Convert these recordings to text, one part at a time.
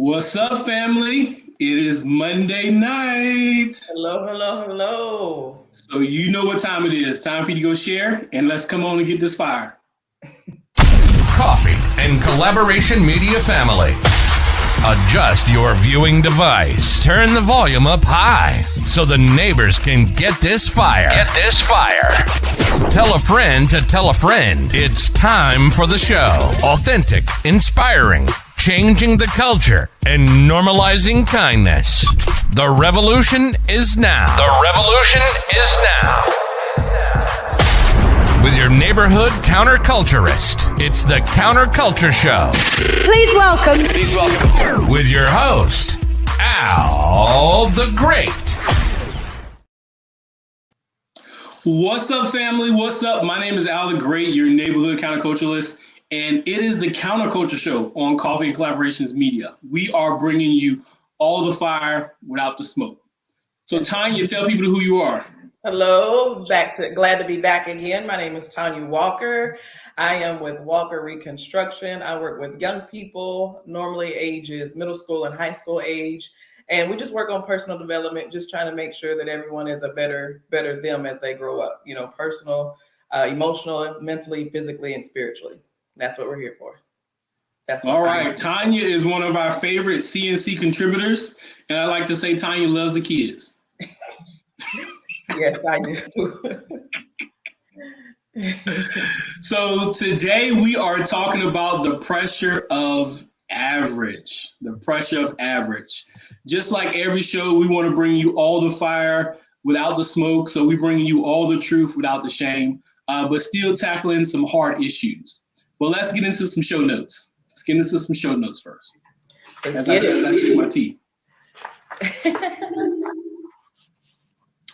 What's up, family? It is Monday night. Hello, hello, hello. So you know what time it is. Time for you to go share, and let's come on and get this fire. Coffee and Collaboration Media family. Adjust your viewing device. Turn the volume up high so the neighbors can get this fire. Tell a friend to tell a friend. It's time for the show. Authentic, inspiring, changing the culture, and normalizing kindness. The revolution is now. With your neighborhood counterculturist, it's the Counterculture Show. Please welcome. With your host, Al the Great. What's up, family? What's up? My name is Al the Great, your neighborhood counterculturalist, and it is the Counterculture Show on Coffee and Collaborations Media. We are bringing you all the fire without the smoke. So, Tanya, tell people who you are. Hello, glad to be back again. My name is Tanya Walker. I am with Walker Reconstruction. I work with young people, normally ages middle school and high school age. And we just work on personal development, just trying to make sure that everyone is a better them as they grow up, personal, emotional, mentally, physically, and spiritually. That's what we're here for. That's all right. Tanya is one of our favorite CNC contributors. And I like to say Tanya loves the kids. Yes, I do. So today we are talking about the pressure of average. The pressure of average. Just like every show, we want to bring you all the fire without the smoke. So we bring you all the truth without the shame, but still tackling some hard issues. Well, let's get into some show notes. Let's get into some show notes first. Let's get it. I take my tea.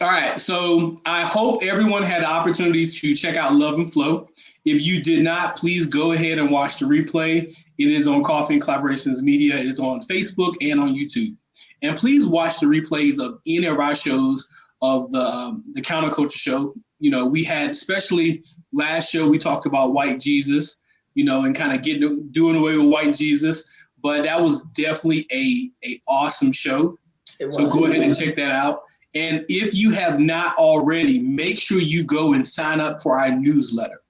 All right, so I hope everyone had the opportunity to check out Love and Flow. If you did not, please go ahead and watch the replay. It is on Coffee and Collaborations Media. It's on Facebook and on YouTube. And please watch the replays of any of our shows of the Counterculture Show. We had, especially last show, we talked about white Jesus, and kind of doing away with white Jesus. But that was definitely a awesome show. So go ahead and check that out. And if you have not already, make sure you go and sign up for our newsletter.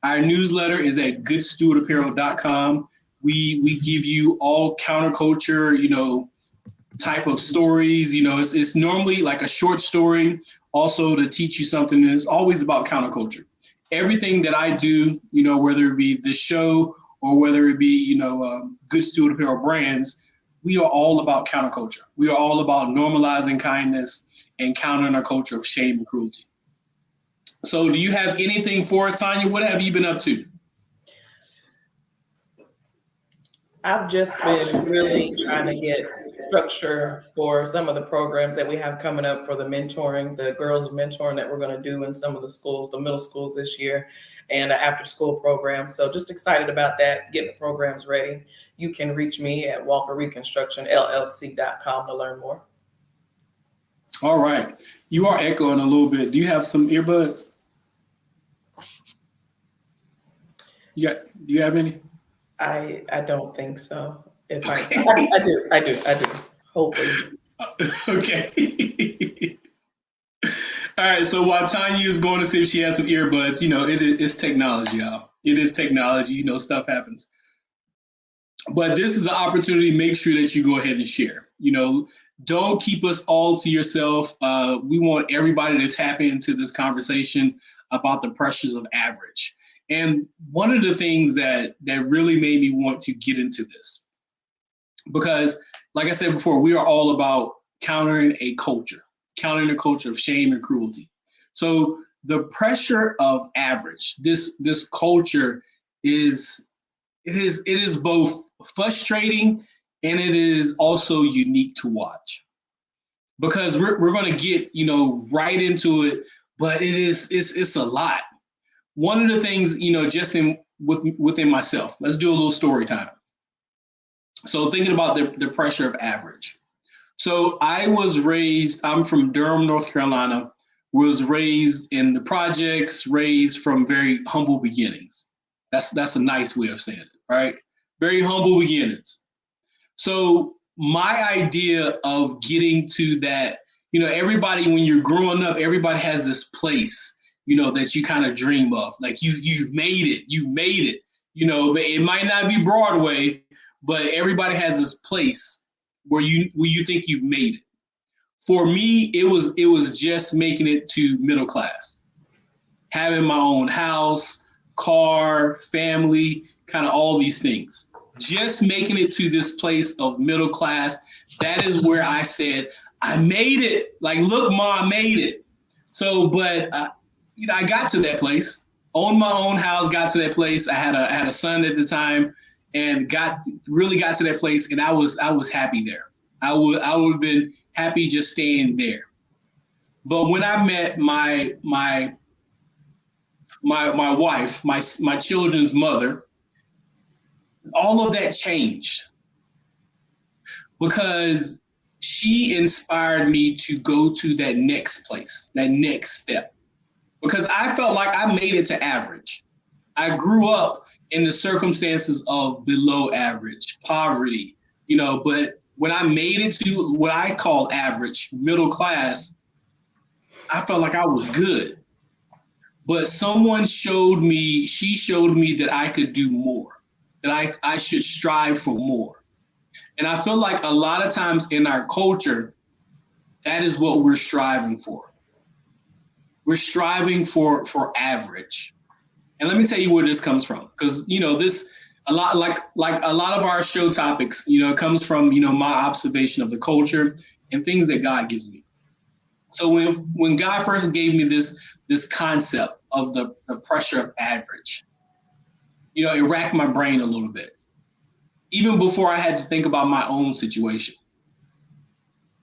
Our newsletter is at goodstewardapparel.com. We give you all counterculture, type of stories. It's normally like a short story, also to teach you something. And it's always about counterculture. Everything that I do, whether it be this show or whether it be, Good Steward Apparel brands, we are all about counterculture. We are all about normalizing kindness and countering our culture of shame and cruelty. So do you have anything for us, Tanya? What have you been up to? I've just been really trying to get structure for some of the programs that we have coming up for the mentoring, the girls mentoring that we're going to do in some of the schools, the middle schools this year, and an after school program. So just excited about that, getting the programs ready. You can reach me at walkerreconstructionllc.com to learn more. All right. You are echoing a little bit. Do you have some earbuds? Do you have any? I don't think so. If I do. Hopefully. Okay. All right. So while Tanya is going to see if she has some earbuds, it's technology, y'all. It is technology. Stuff happens. But this is an opportunity to make sure that you go ahead and share. Don't keep us all to yourself. We want everybody to tap into this conversation about the pressures of average. And one of the things that really made me want to get into this, because like I said before, we are all about countering a culture of shame and cruelty. So the pressure of average, this culture it is both frustrating and it is also unique to watch, because we're going to get right into it, but it's a lot. One of the things just within myself, let's do a little story time. So thinking about the pressure of average. So I'm from Durham, North Carolina, was raised in the projects, raised from very humble beginnings. That's a nice way of saying it, right? Very humble beginnings. So my idea of getting to that, everybody, when you're growing up, everybody has this place, that you kind of dream of. Like you've made it. It might not be Broadway, but everybody has this place where you think you've made it. For me, it was just making it to middle class, having my own house, car, family, kind of all these things. Just making it to this place of middle class. That is where I said, I made it. Like, look, Ma, I made it. So, but I got to that place, owned my own house, got to that place. I had a son at the time, and really got to that place, and I was happy there. I would have been happy just staying there. But when I met my wife, my children's mother, all of that changed, because she inspired me to go to that next place, that next step, because I felt like I made it to average. I grew up in the circumstances of below average, poverty, but when I made it to what I call average, middle class, I felt like I was good. But someone showed me that I could do more, that I should strive for more. And I feel like a lot of times in our culture, that is what we're striving for. We're striving for average. And let me tell you where this comes from, because this a lot like a lot of our show topics, comes from my observation of the culture and things that God gives me. So when God first gave me this concept of the pressure of average, it racked my brain a little bit, even before I had to think about my own situation.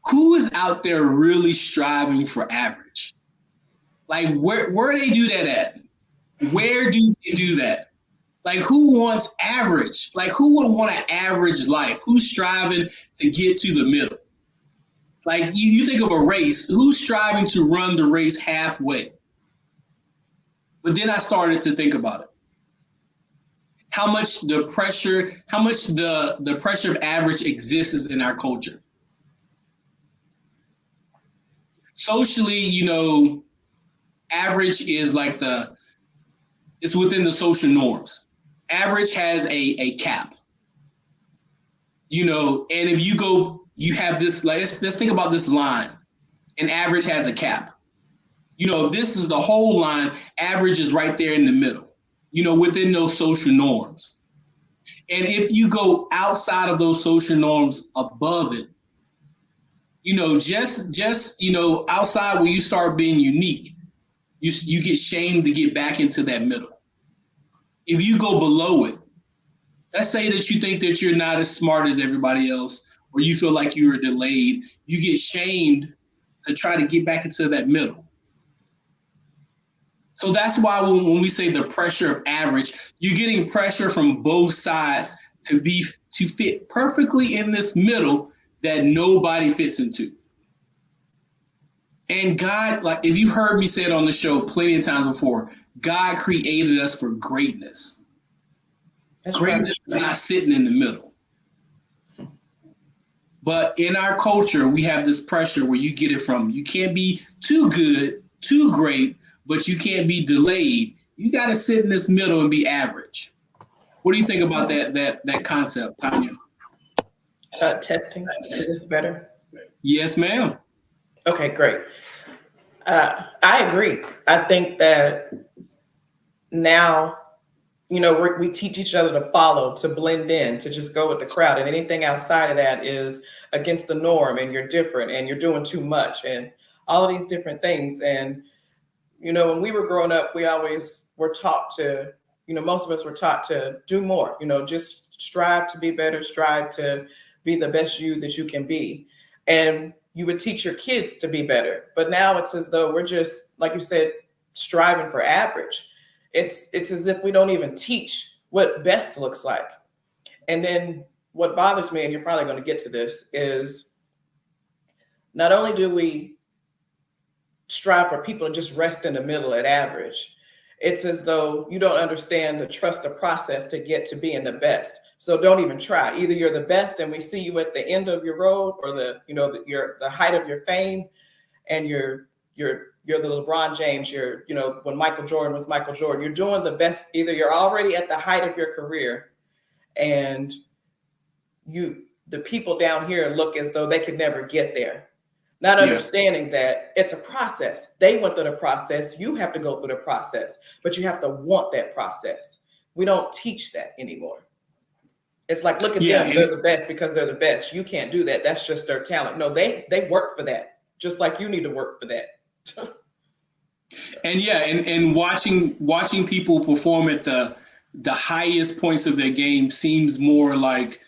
Who is out there really striving for average? Like, where do they do that at? Where do they do that? Like, who wants average? Like, who would want an average life? Who's striving to get to the middle? Like, you think of a race, who's striving to run the race halfway? But then I started to think about it. How much the pressure of average exists in our culture. Socially, average is like it's within the social norms. Average has a cap. And if you have this, let's think about this line, and average has a cap. This is the whole line, average is right there in the middle, within those social norms. And if you go outside of those social norms above it, just outside where you start being unique, you get shamed to get back into that middle. If you go below it, let's say that you think that you're not as smart as everybody else, or you feel like you were delayed, you get shamed to try to get back into that middle. So that's why when we say the pressure of average, you're getting pressure from both sides to fit perfectly in this middle that nobody fits into. And God, like, if you've heard me say it on the show plenty of times before, God created us for greatness. That's greatness is not sitting in the middle. But in our culture, we have this pressure where you get it from, you can't be too good, too great, but you can't be delayed. You got to sit in this middle and be average. What do you think about that concept, Tanya? Testing, is this better? Yes, ma'am. Okay, great. I agree. I think that now, we teach each other to follow, to blend in, to just go with the crowd. And anything outside of that is against the norm, and you're different, and you're doing too much, and all of these different things. And, when we were growing up, we always were taught to, most of us were taught to do more, just strive to be better, strive to be the best you that you can be. And you would teach your kids to be better. But now it's as though we're just, like you said, striving for average. It's as if we don't even teach what best looks like. And then what bothers me, and you're probably going to get to this, is not only do we strive for people to just rest in the middle at average, It's as though you don't understand the trust the process to get to being the best. So don't even try. Either you're the best and we see you at the end of your road, or the height of your fame, and you're the LeBron James, when Michael Jordan was Michael Jordan. You're doing the best. Either you're already at the height of your career, and the people down here look as though they could never get there. Not understanding that it's a process. They went through the process. You have to go through the process, but you have to want that process. We don't teach that anymore. It's like, look at them. They're the best because they're the best. You can't do that. That's just their talent. No, they work for that, just like you need to work for that. And watching people perform at the highest points of their game seems more like,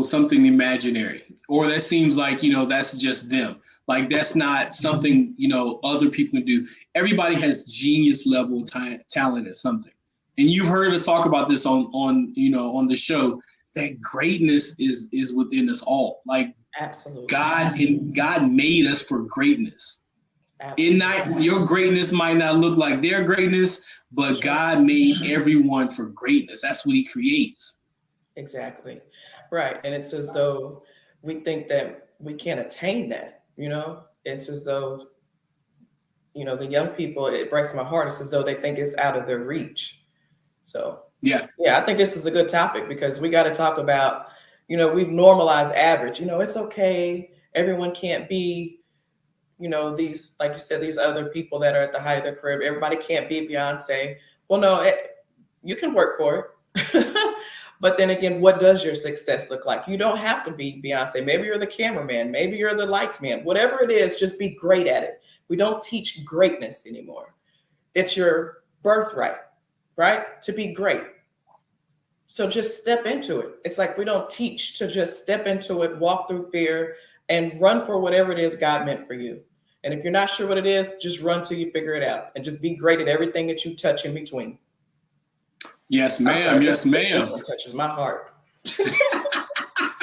something imaginary, or that seems like, that's just them. Like, that's not something, other people can do. Everybody has genius level talent at something. And you've heard us talk about this on the show, that greatness is within us all. Like, absolutely, God made us for greatness. Your greatness might not look like their greatness, but God made everyone for greatness. That's what he creates. Exactly. Right. And it's as though we think that we can't attain that, It's as though, the young people, it breaks my heart. It's as though they think it's out of their reach. So, yeah, I think this is a good topic, because we got to talk about, we've normalized average. It's okay. Everyone can't be, these, like you said, these other people that are at the height of their career. Everybody can't be Beyonce. Well, no, you can work for it. But then again, what does your success look like? You don't have to be Beyonce. Maybe you're the cameraman. Maybe you're the lights man. Whatever it is, just be great at it. We don't teach greatness anymore. It's your birthright, right? To be great. So just step into it. It's like we don't teach to just step into it, walk through fear, and run for whatever it is God meant for you. And if you're not sure what it is, just run till you figure it out, and just be great at everything that you touch in between. Yes, ma'am. Yes, ma'am. This one touches my heart.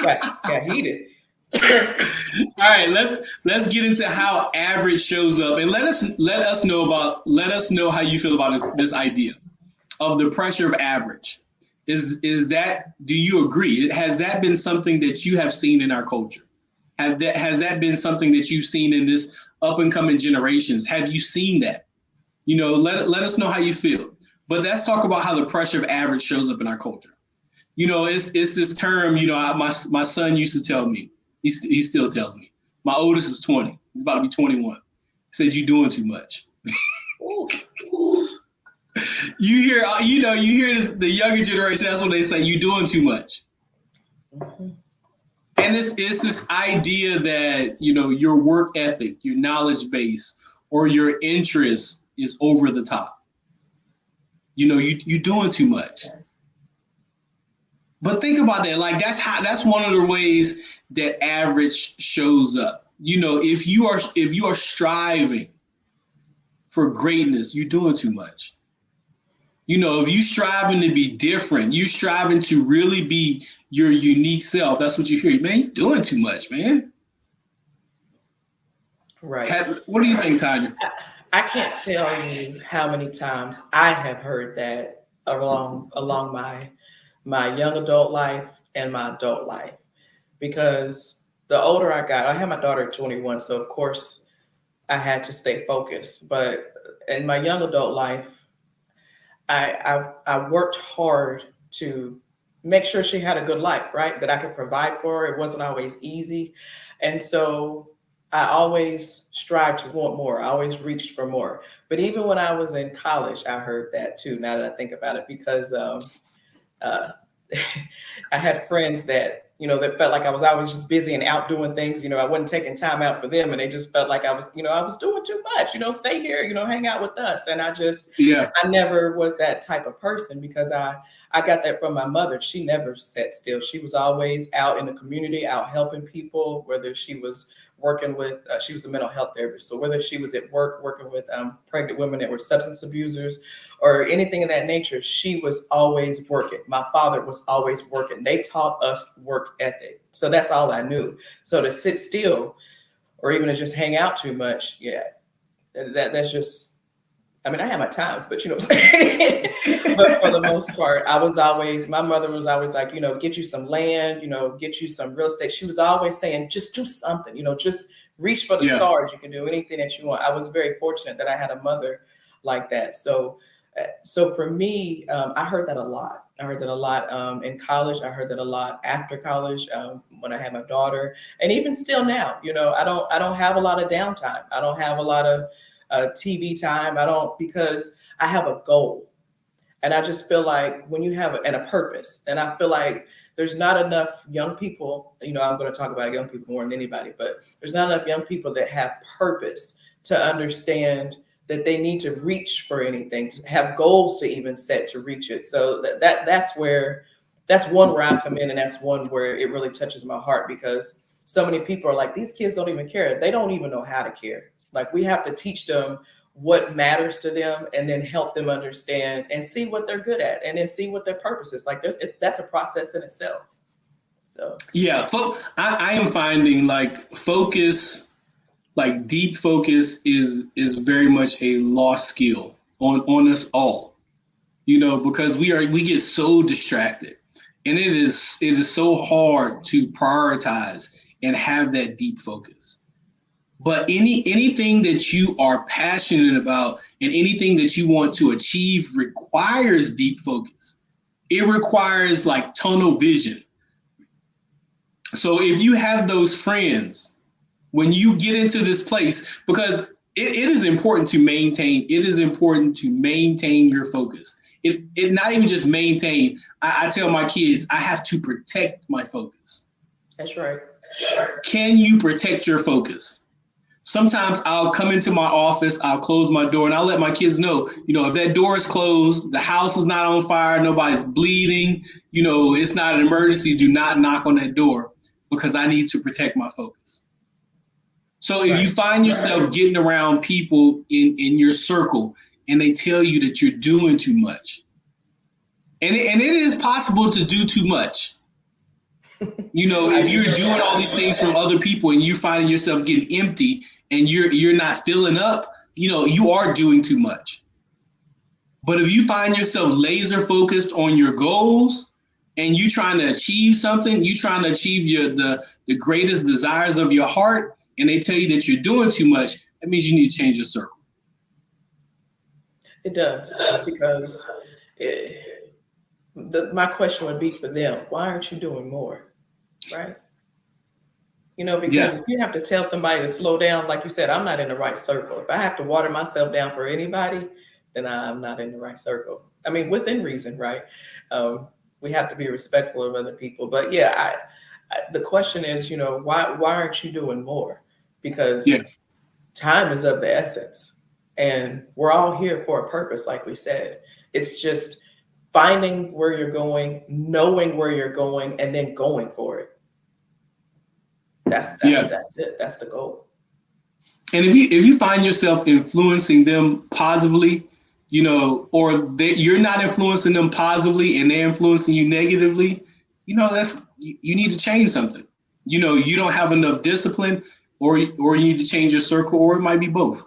got heated. All right, let's get into how average shows up, and let us know how you feel about this idea of the pressure of average. Do you agree? Has that been something that you have seen in our culture? Has that been something that you've seen in this up and coming generations? Have you seen that? Let us know how you feel. But let's talk about how the pressure of average shows up in our culture. It's this term, my son used to tell me, he still tells me. My oldest is 20. He's about to be 21. He said, "You're doing too much." You hear this, the younger generation, that's what they say, "You're doing too much." Mm-hmm. And it's this idea that, your work ethic, your knowledge base, or your interest is over the top. You're doing too much. But think about that. Like, that's one of the ways that average shows up. If you are striving for greatness, you're doing too much. If you striving to be different, you striving to really be your unique self, that's what you hear. Man, you're doing too much, man. Right. What do you think, Tanya? I can't tell you how many times I have heard that along my young adult life and my adult life, because the older I got, I had my daughter at 21, so of course I had to stay focused. But in my young adult life, I worked hard to make sure she had a good life, right? That I could provide for her. It wasn't always easy. And so I always strived to want more. I always reached for more. But even when I was in college, I heard that too, now that I think about it, because I had friends that, that felt like I was always just busy and out doing things. I wasn't taking time out for them, and they just felt like I was doing too much, stay here, hang out with us. And I never was that type of person, because I got that from my mother. She never sat still. She was always out in the community, out helping people, whether she was working with, she was a mental health therapist. So whether she was at work working with pregnant women that were substance abusers or anything of that nature, she was always working. My father was always working. They taught us work ethic. So that's all I knew. So to sit still or even to just hang out too much, that's just, I mean, I had my times, but you know what I'm saying? But for the most part, my mother was always like, you know, get you some land, you know, get you some real estate. She was always saying, just do something, you know, just reach for the stars. You can do anything that you want. I was very fortunate that I had a mother like that. So for me, I heard that a lot. I heard that a lot in college. I heard that a lot after college when I had my daughter, and even still now. You know, I don't have a lot of downtime. I don't have a lot of TV time. Because I have a goal, and I just feel like when you have a purpose, and I feel like there's not enough young people. You know, I'm going to talk about young people more than anybody, but there's not enough young people that have purpose to understand that they need to reach for anything, to have goals to even set to reach it. So that's one where I come in, and that's one where it really touches my heart, because so many people are like, these kids don't even care. They don't even know how to care. Like, we have to teach them what matters to them, and then help them understand and see what they're good at, and then see what their purpose is. Like, that's a process in itself. So yeah, I am finding like focus. Like deep focus is very much a lost skill on us all, you know, because we get so distracted, and it is so hard to prioritize and have that deep focus. But anything that you are passionate about and anything that you want to achieve requires deep focus. It requires like tunnel vision. So if you have those friends, when you get into this place, because it is important to maintain your focus. It not even just maintain. I tell my kids, I have to protect my focus. that's right. Can you protect your focus? Sometimes I'll come into my office, I'll close my door, and I'll let my kids know, you know, if that door is closed, the house is not on fire, nobody's bleeding, you know, it's not an emergency, do not knock on that door, because I need to protect my focus. So if you find yourself getting around people in your circle and they tell you that you're doing too much, and it is possible to do too much. You know, if you're doing all these things from other people and you're finding yourself getting empty and you're not filling up, you know, you are doing too much. But if you find yourself laser focused on your goals and you trying to achieve something, you trying to achieve the greatest desires of your heart, and they tell you that you're doing too much, that means you need to change your circle. It does, because my question would be for them, why aren't you doing more, right? You know, because if you have to tell somebody to slow down, like you said, I'm not in the right circle. If I have to water myself down for anybody, then I'm not in the right circle. I mean, within reason, right? We have to be respectful of other people. But yeah, the question is, you know, why aren't you doing more? Because time is of the essence, and we're all here for a purpose, like we said. It's just finding where you're going, knowing where you're going, and then going for it. That's it. That's the goal. And if you find yourself influencing them positively, you know, or you're not influencing them positively and they're influencing you negatively, you know, you need to change something. You know, you don't have enough discipline, or you need to change your circle, or it might be both.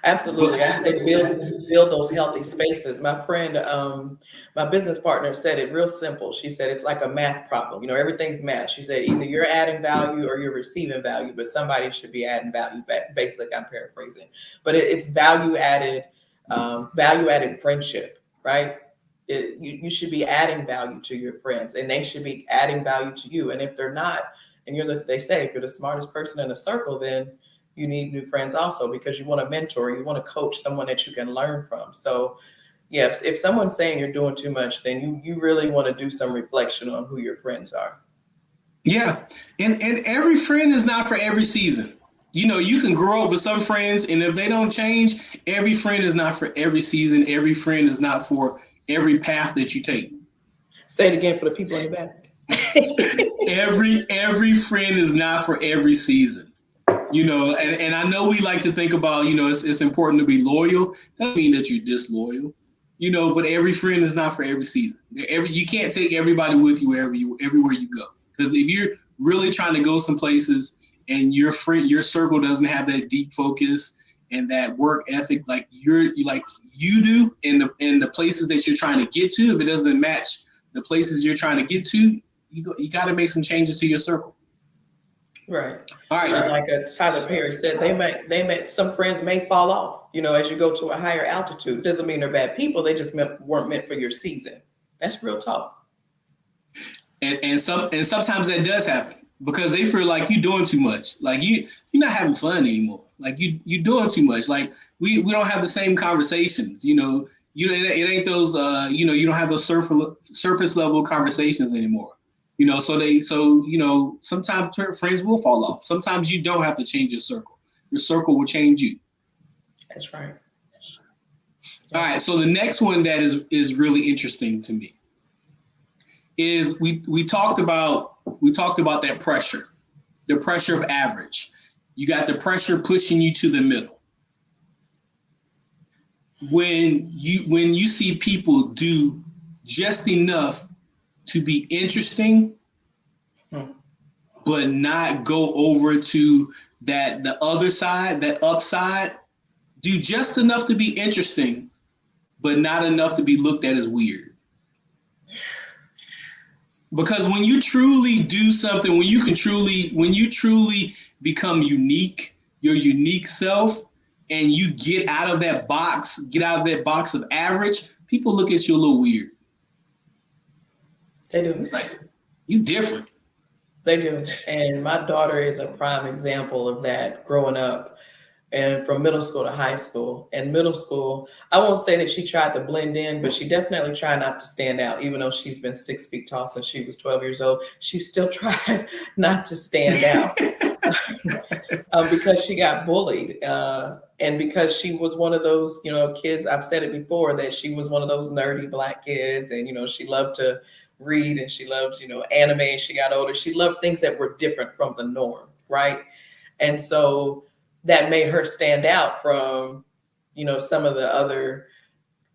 Absolutely. I say build those healthy spaces. My friend, my business partner said it real simple. She said it's like a math problem. You know, everything's math. She said either you're adding value or you're receiving value, but somebody should be adding value back. Basically, I'm paraphrasing, but it's value added friendship, right? You should be adding value to your friends, and they should be adding value to you. And if they're not, and they say if you're the smartest person in the circle, then you need new friends also, because you want to mentor, you want to coach someone that you can learn from. So yes, if someone's saying you're doing too much, then you really want to do some reflection on who your friends are. Yeah. And every friend is not for every season. You know, you can grow up with some friends, and if they don't change, every friend is not for every season. Every friend is not for every path that you take. Say it again for the people in the back. Every friend is not for every season. You know, and I know we like to think about, you know, it's important to be loyal. Doesn't mean that you're disloyal, you know, but every friend is not for every season. You can't take everybody with you everywhere you go. Because if you're really trying to go some places and your circle doesn't have that deep focus and that work ethic like you do in the places that you're trying to get to, if it doesn't match the places you're trying to get to, you got to make some changes to your circle. Right. All right. And like Tyler Perry said, some friends may fall off, as you go to a higher altitude. Doesn't mean they're bad people. They just weren't meant for your season. That's real talk. And sometimes that does happen because they feel like you're doing too much. Like you're not having fun anymore. Like you're doing too much. Like we don't have the same conversations. It ain't those. You don't have those surface level conversations anymore. So sometimes friends will fall off. Sometimes you don't have to change your circle. Your circle will change you. That's right. All right. So the next one that is really interesting to me is we talked about that pressure, the pressure of average. You got the pressure pushing you to the middle. When you see people do just enough to be interesting, but not go over to the other side, that upside, do just enough to be interesting, but not enough to be looked at as weird. Because when you truly do something, when you truly become unique, your unique self, and you get out of that box of average, people look at you a little weird. They do. It's like, you different. They do. And my daughter is a prime example of that growing up, and from middle school to high school. And middle school, I won't say that she tried to blend in, but she definitely tried not to stand out. Even though she's been 6 feet tall since she was 12 years old, she still tried not to stand out because she got bullied. And because she was one of those, kids, I've said it before, that she was one of those nerdy Black kids. And, she loved to read and she loved, anime. And she got older. She loved things that were different from the norm. Right. And so that made her stand out from, some of the other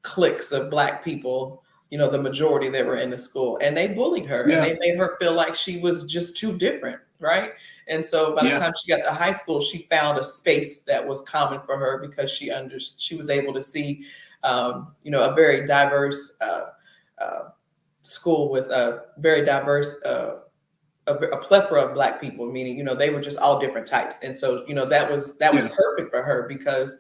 cliques of Black people, the majority that were in the school, and they bullied her. Yeah. And they made her feel like she was just too different. Right. And so by the time she got to high school, she found a space that was common for her because she was able to see, a very diverse school with a very diverse a plethora of Black people, meaning, they were just all different types. And so, that was perfect for her because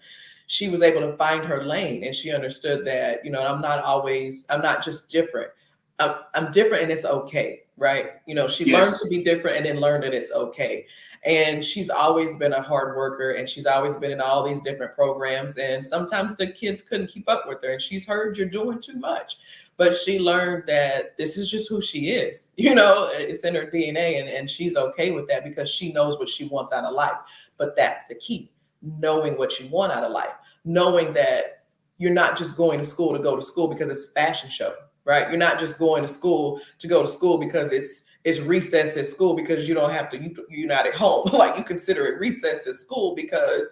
she was able to find her lane, and she understood that, I'm not just different. I'm different and it's okay. Right. She learned to be different and then learned that it's okay. And she's always been a hard worker, and she's always been in all these different programs. And sometimes the kids couldn't keep up with her, and she's heard you're doing too much. But she learned that this is just who she is. It's in her DNA, and she's okay with that because she knows what she wants out of life. But that's the key, knowing what you want out of life, knowing that you're not just going to school to go to school because it's a fashion show, right? You're not just going to school to go to school because it's recess at school because you don't have to, you're not at home. Like, you consider it recess at school because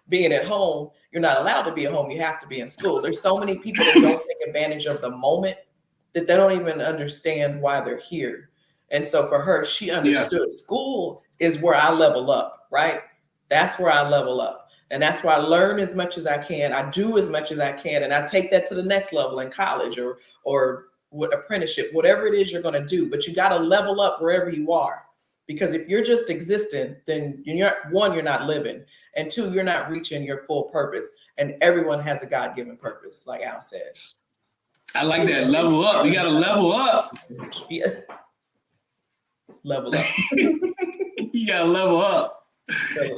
being at home, you're not allowed to be at home. You have to be in school. There's so many people that don't take advantage of the moment that they don't even understand why they're here. And so for her, she understood school is where I level up, right? That's where I level up. And that's where I learn as much as I can. I do as much as I can. And I take that to the next level in college or with apprenticeship, whatever it is you're going to do. But you got to level up wherever you are. Because if you're just existing, then you're not living. And 2, you're not reaching your full purpose. And everyone has a God-given purpose, like Al said. I like that. Level up. You got to level up. Yeah. Level up. You got to level up.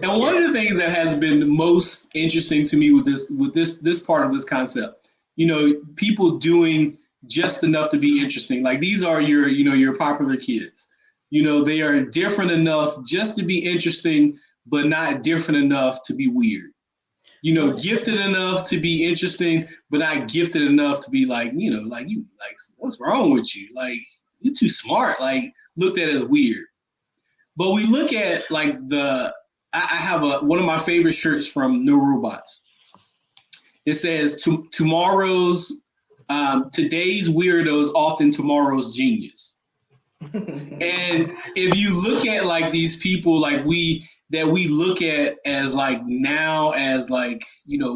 And one of the things that has been the most interesting to me with this part of this concept, people doing just enough to be interesting. Like, these are your popular kids. They are different enough just to be interesting, but not different enough to be weird. Gifted enough to be interesting, but not gifted enough to be what's wrong with you? Like, you're too smart, like, looked at as weird. But we look at I have one of my favorite shirts from No Robots. It says today's weirdo is often tomorrow's genius. And if you look at like these people like we look at as like now as like,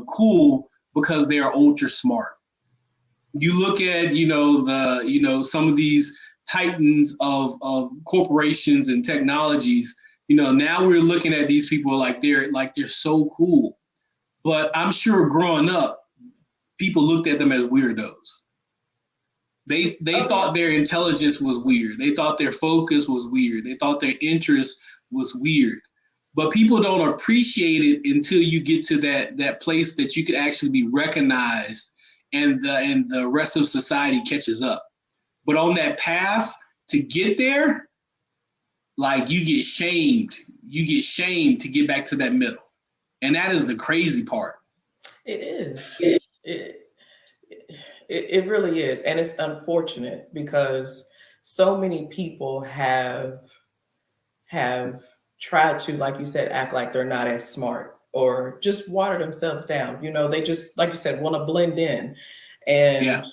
cool because they are ultra smart. You look at, some of these titans of corporations and technologies, now we're looking at these people like they're so cool. But I'm sure growing up, people looked at them as weirdos. They thought their intelligence was weird. They thought their focus was weird. They thought their interest was weird. But people don't appreciate it until you get to that place that you could actually be recognized and the rest of society catches up. But on that path to get there, like you get shamed. You get shamed to get back to that middle. And that is the crazy part. It is. It really is. And it's unfortunate because so many people have tried to, like you said, act like they're not as smart or just water themselves down. They just, like you said, want to blend in and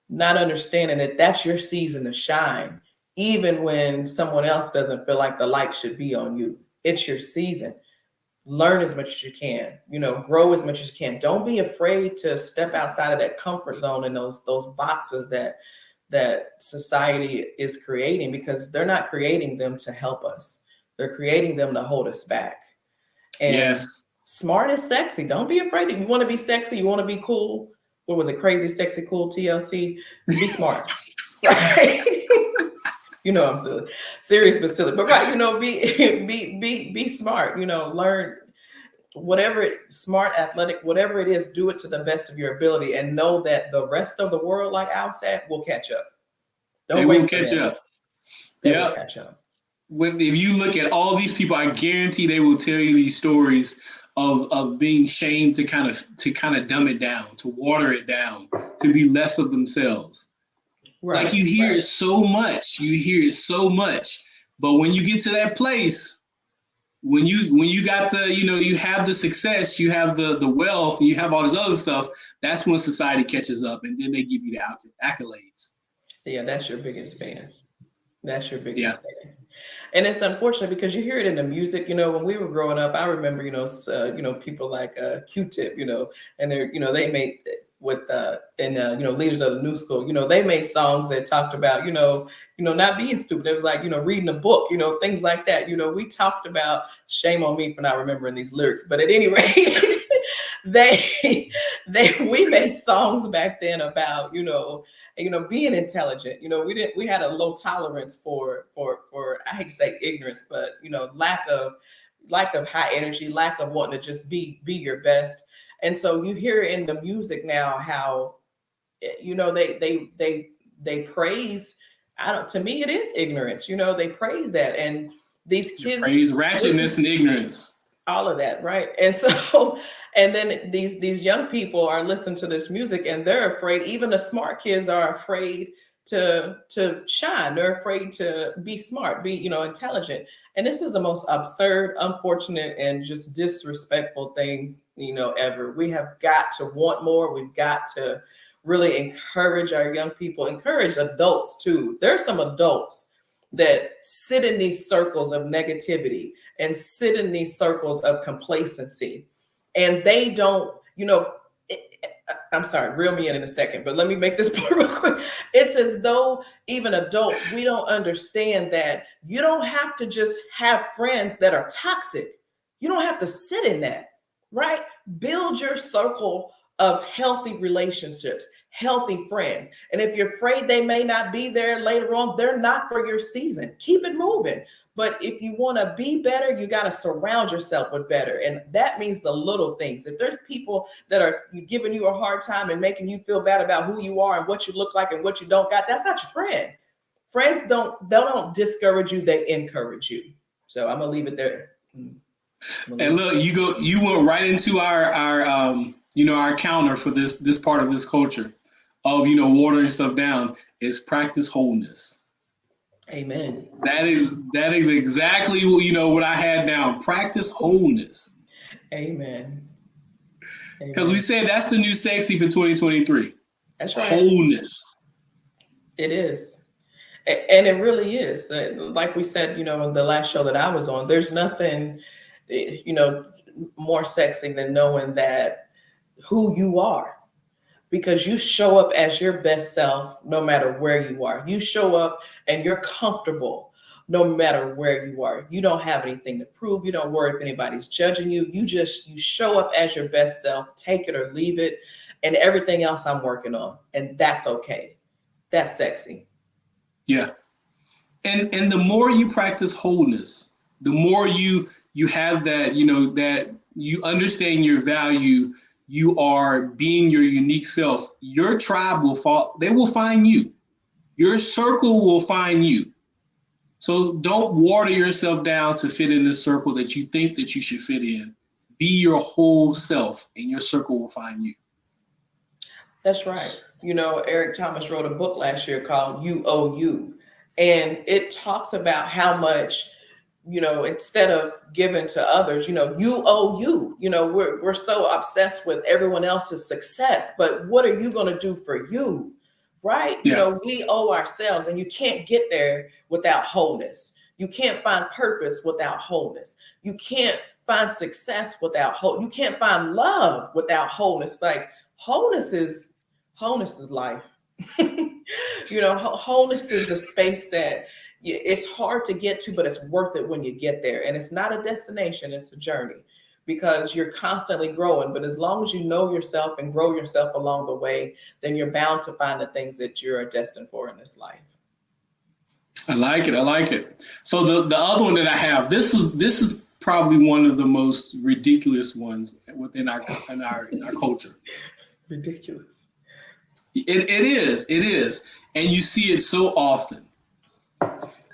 not understanding that that's your season to shine, even when someone else doesn't feel like the light should be on you. It's your season. Learn as much as you can, grow as much as you can. Don't be afraid to step outside of that comfort zone and those boxes that society is creating, because they're not creating them to help us. They're creating them to hold us back. And smart is sexy. Don't be afraid. If you want to be sexy, you want to be cool. What was it? Crazy, sexy, cool, TLC. Be smart. Right? I'm silly, serious but silly. But right, be smart. Learn whatever smart, athletic, whatever it is. Do it to the best of your ability, and know that the rest of the world, like Al said, will catch up. They will catch up. They will catch up. If you look at all these people, I guarantee they will tell you these stories of being shamed to kind of dumb it down, to water it down, to be less of themselves. Right, like you hear it so much. But when you get to that place, when you got the, you have the success, you have the wealth, and you have all this other stuff, that's when society catches up, and then they give you the accolades. Yeah, that's your biggest fan. That's your biggest fan. And it's unfortunate because you hear it in the music. When we were growing up, I remember, people like Q-Tip, and they're, they made with leaders of the new school, they made songs that talked about, not being stupid. It was like, reading a book, things like that. We talked about, shame on me for not remembering these lyrics, but at any rate, we made songs back then about, being intelligent. We had a low tolerance for I hate to say ignorance, but, lack of high energy, lack of wanting to just be your best. And so you hear in the music now how, they praise. To me, it is ignorance. They praise that, and these kids praise ratchetness and ignorance. All of that, right? And so, and then these young people are listening to this music, and they're afraid. Even the smart kids are afraid to shine. They're afraid to be smart, be intelligent. And this is the most absurd, unfortunate, and just disrespectful thing ever. We have got to want more. We've got to really encourage our young people, encourage adults too. There are some adults that sit in these circles of negativity and sit in these circles of complacency, and they don't, I'm sorry, reel me in a second, but let me make this point real quick. It's as though even adults, we don't understand that you don't have to just have friends that are toxic. You don't have to sit in that, right? Build your circle of healthy relationships, healthy friends. And if you're afraid they may not be there later on, they're not for your season. Keep it moving. But if you want to be better, you got to surround yourself with better. And that means the little things. If there's people that are giving you a hard time and making you feel bad about who you are and what you look like and what you don't got, that's not your friend. Friends don't discourage you, they encourage you. So I'm gonna leave it there. And look, you went right into our counter for this part of this culture of watering stuff down is practice wholeness. Amen. That is exactly what I had down. Practice wholeness. Amen. Because we said that's the new sexy for 2023. That's right. Wholeness. It is. And it really is that, like we said, in the last show that I was on, there's nothing, more sexy than knowing that who you are, because you show up as your best self no matter where you are. You show up and you're comfortable no matter where you are. You don't have anything to prove. You don't worry if anybody's judging you. You show up as your best self, take it or leave it, and everything else I'm working on. And that's okay. That's sexy. Yeah. And the more you practice wholeness, the more you have that, that you understand your value, you are being your unique self, your tribe they will find you. Your circle will find you. So don't water yourself down to fit in the circle that you think that you should fit in. Be your whole self and your circle will find you. That's right. Eric Thomas wrote a book last year called You Owe You. And it talks about how much, instead of giving to others, you owe you. We're so obsessed with everyone else's success, but what are you going to do for you? Right? Yeah. We owe ourselves, and you can't get there without wholeness. You can't find purpose without wholeness. You can't find success without wholeness. You can't find love without wholeness. Like wholeness is life. Wholeness is the space that it's hard to get to, but it's worth it when you get there. And it's not a destination, it's a journey, because you're constantly growing. But as long as you know yourself and grow yourself along the way, then you're bound to find the things that you're destined for in this life. I like it. So the other one that I have, this is probably one of the most ridiculous ones within our culture. Ridiculous. It is. And you see it so often.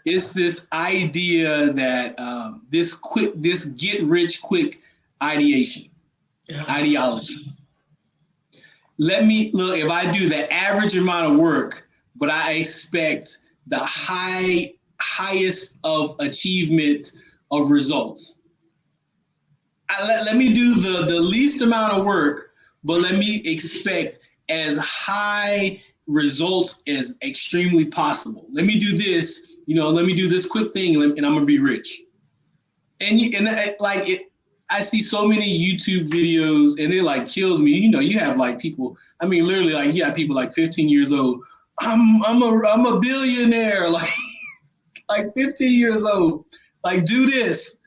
It's this idea that this get rich quick ideology. Let me look, if I do the average amount of work, but I expect the highest of achievement of results. Let me do the least amount of work, but let me expect as high results as extremely possible. Let me do this, let me do this quick thing and I'm gonna be rich. I see so many YouTube videos and it like kills me. You have like people, literally like you have people like 15 years old. I'm a billionaire, like 15 years old. Like do this.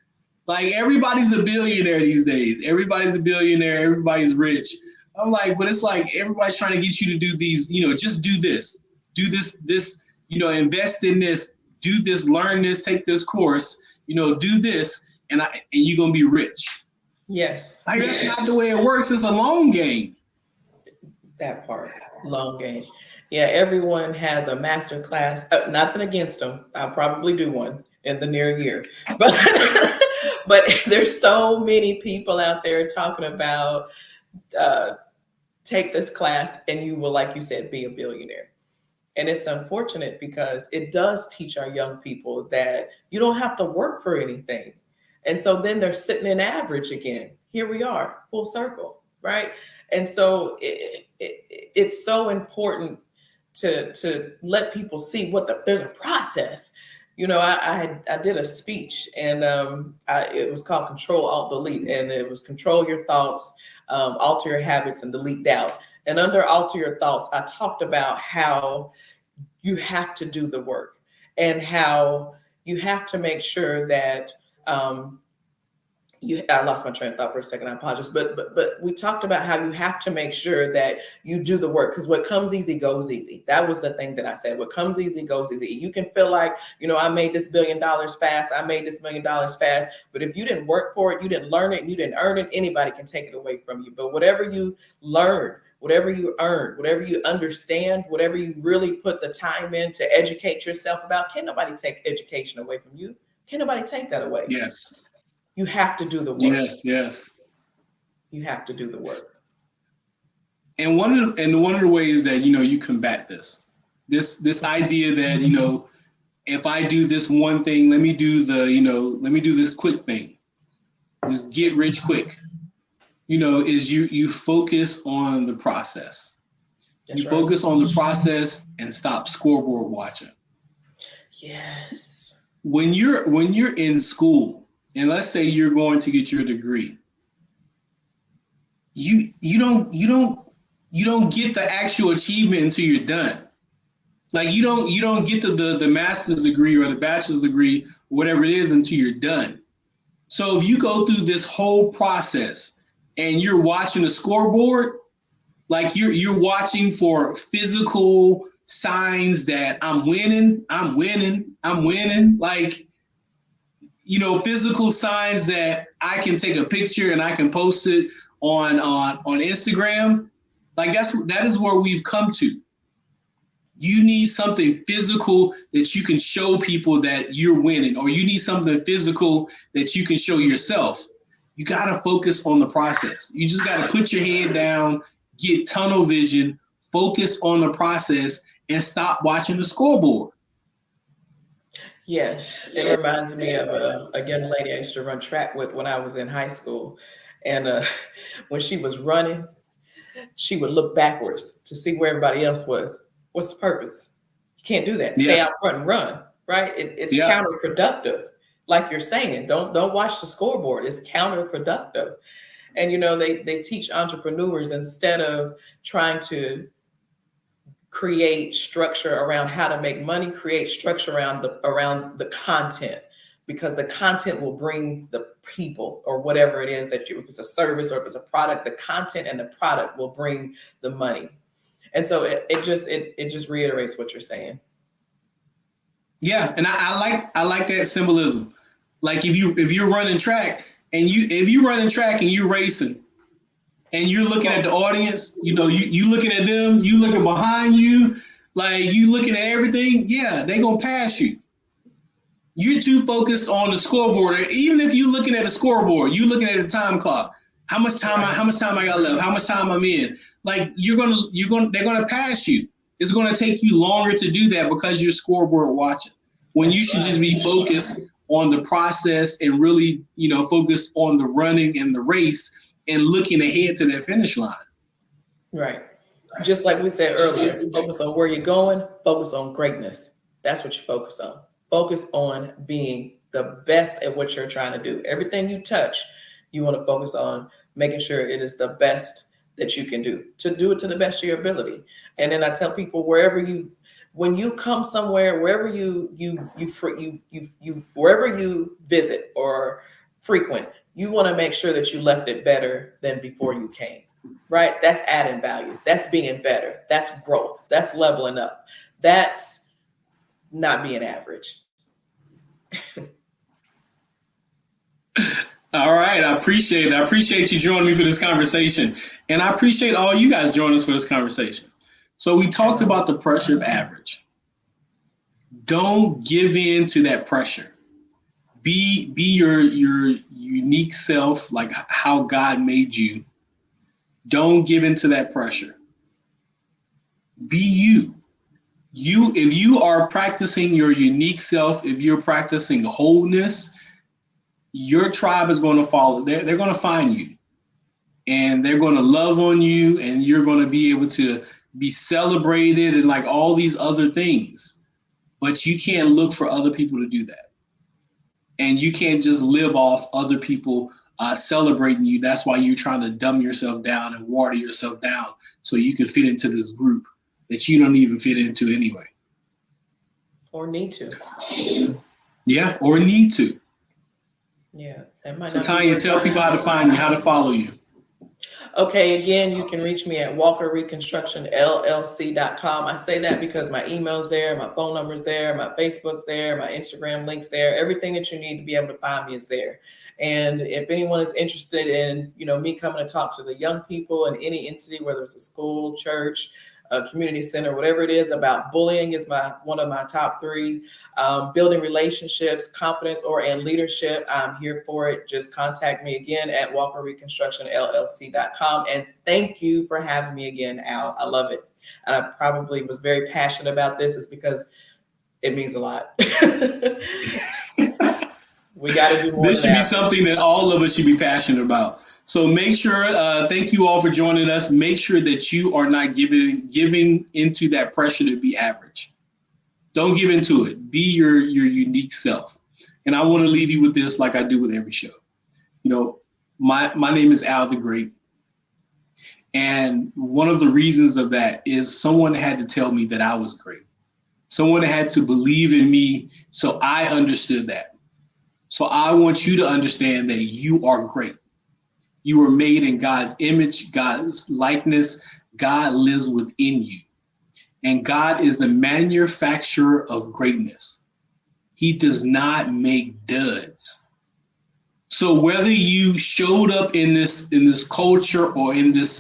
Like everybody's a billionaire these days. Everybody's a billionaire, everybody's rich. I'm like, but it's like everybody's trying to get you to do these, just do this, invest in this, do this, learn this, take this course, do this, and you're gonna be rich. Yes. That's not the way it works. It's a long game. That part, long game. Yeah, everyone has a master class. Nothing against them. I'll probably do one in the near year, but there's so many people out there talking about. Take this class and you will, like you said, be a billionaire. And it's unfortunate because it does teach our young people that you don't have to work for anything. And so then they're sitting in average again. Here we are, full circle, right? And so it's so important to let people see there's a process. I did a speech and it was called Control, Alt, Delete. And it was control your thoughts, alter your habits, and delete doubt. And under alter your thoughts, I talked about how you have to do the work and how you have to make sure that I lost my train of thought for a second. I apologize. But we talked about how you have to make sure that you do the work, because what comes easy goes easy. That was the thing that I said. What comes easy goes easy. You can feel like, I made this $1 billion fast. I made this $1 million fast. But if you didn't work for it, you didn't learn it, and you didn't earn it, anybody can take it away from you. But whatever you learn, whatever you earn, whatever you understand, whatever you really put the time in to educate yourself about, can't nobody take education away from you. Can't nobody take that away. Yes. You have to do the work. Yes. You have to do the work. And one of the ways that you combat this idea that if I do this one thing, let me do this quick thing, this get rich quick. Is you focus on the process. That's you right. focus on the process and stop scoreboard watching. Yes. When you're in school, and let's say you're going to get your degree, you don't get the actual achievement until you're done. Like you don't get the master's degree or the bachelor's degree, whatever it is, until you're done. So if you go through this whole process and you're watching the scoreboard, like you're watching for physical signs that I'm winning, like, physical signs that I can take a picture and I can post it on Instagram. Like that is where we've come to. You need something physical that you can show people that you're winning, or you need something physical that you can show yourself. You got to focus on the process. You just got to put your head down, get tunnel vision, focus on the process, and stop watching the scoreboard. Yes, it reminds me of a young lady I used to run track with when I was in high school. And when she was running, she would look backwards to see where everybody else was. What's the purpose? You can't do that. Stay out front and run, right? It's counterproductive. Like you're saying, don't watch the scoreboard. It's counterproductive. And, they teach entrepreneurs, instead of trying to create structure around how to make money, create structure around the content, because the content will bring the people, or whatever it is if it's a service or if it's a product, the content and the product will bring the money. And so it just reiterates what you're saying. Yeah, and I like that symbolism. Like if you're running track and you're racing and you're looking at the audience, you looking at them, you looking behind you, like you looking at everything, yeah, they gonna pass you. You're too focused on the scoreboard. Even if you're looking at the scoreboard, you're looking at the time clock. How much time I got left? How much time I'm in? Like they're gonna pass you. It's gonna take you longer to do that because you're scoreboard watching. When you should just be focused on the process and really, focused on the running and the race and looking ahead to that finish line. Right. Just like we said earlier, focus on where you're going, focus on greatness. That's what you focus on. Focus on being the best at what you're trying to do. Everything you touch, you want to focus on making sure it is the best that you can do it to the best of your ability. And then I tell people, when you come somewhere, wherever you wherever you visit or frequent, you want to make sure that you left it better than before you came, right? That's adding value. That's being better. That's growth. That's leveling up. That's not being average. All right. I appreciate it. I appreciate you joining me for this conversation. And I appreciate all you guys joining us for this conversation. So we talked about the pressure of average. Don't give in to that pressure. Be your unique self, like how God made you. Don't give in to that pressure. Be you. If you are practicing your unique self, if you're practicing wholeness, your tribe is going to follow. They're going to find you, and they're going to love on you, and you're going to be able to be celebrated and like all these other things. But you can't look for other people to do that. And you can't just live off other people celebrating you. That's why you're trying to dumb yourself down and water yourself down so you can fit into this group that you don't even fit into anyway. Or need to. Yeah, or need to. Yeah. So Tanya, tell people how to find you, how to follow you. Okay, again, you can reach me at walkerreconstructionllc.com. I say that because my email's there, my phone number's there, my Facebook's there, my Instagram link's there. Everything that you need to be able to find me is there. And if anyone is interested in, me coming to talk to the young people in any entity, whether it's a school, church, a community center, whatever it is, about bullying is one of my top 3. Building relationships, confidence, and leadership, I'm here for it. Just contact me again at walkerreconstructionllc.com. And thank you for having me again, Al. I love it. I probably was very passionate about this. It's because it means a lot. We got to do more. This should be something that all of us should be passionate about. So make sure, thank you all for joining us. Make sure that you are not giving into that pressure to be average. Don't give into it. Be your unique self. And I want to leave you with this, like I do with every show. You know, my name is Al the Great. And one of the reasons of that is someone had to tell me that I was great. Someone had to believe in me, so I understood that. So I want you to understand that you are great. You were made in God's image, God's likeness. God lives within you. And God is the manufacturer of greatness. He does not make duds. So whether you showed up in this culture or in this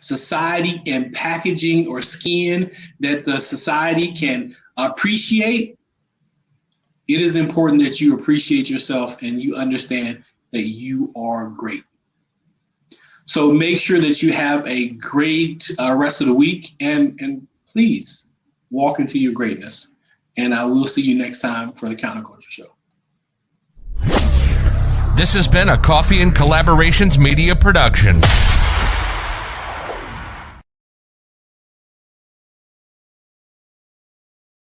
society in packaging or skin that the society can appreciate, it is important that you appreciate yourself and you understand that you are great. So make sure that you have a great rest of the week and please walk into your greatness. And I will see you next time for the Counterculture Show. This has been a Coffee and Collaborations media production.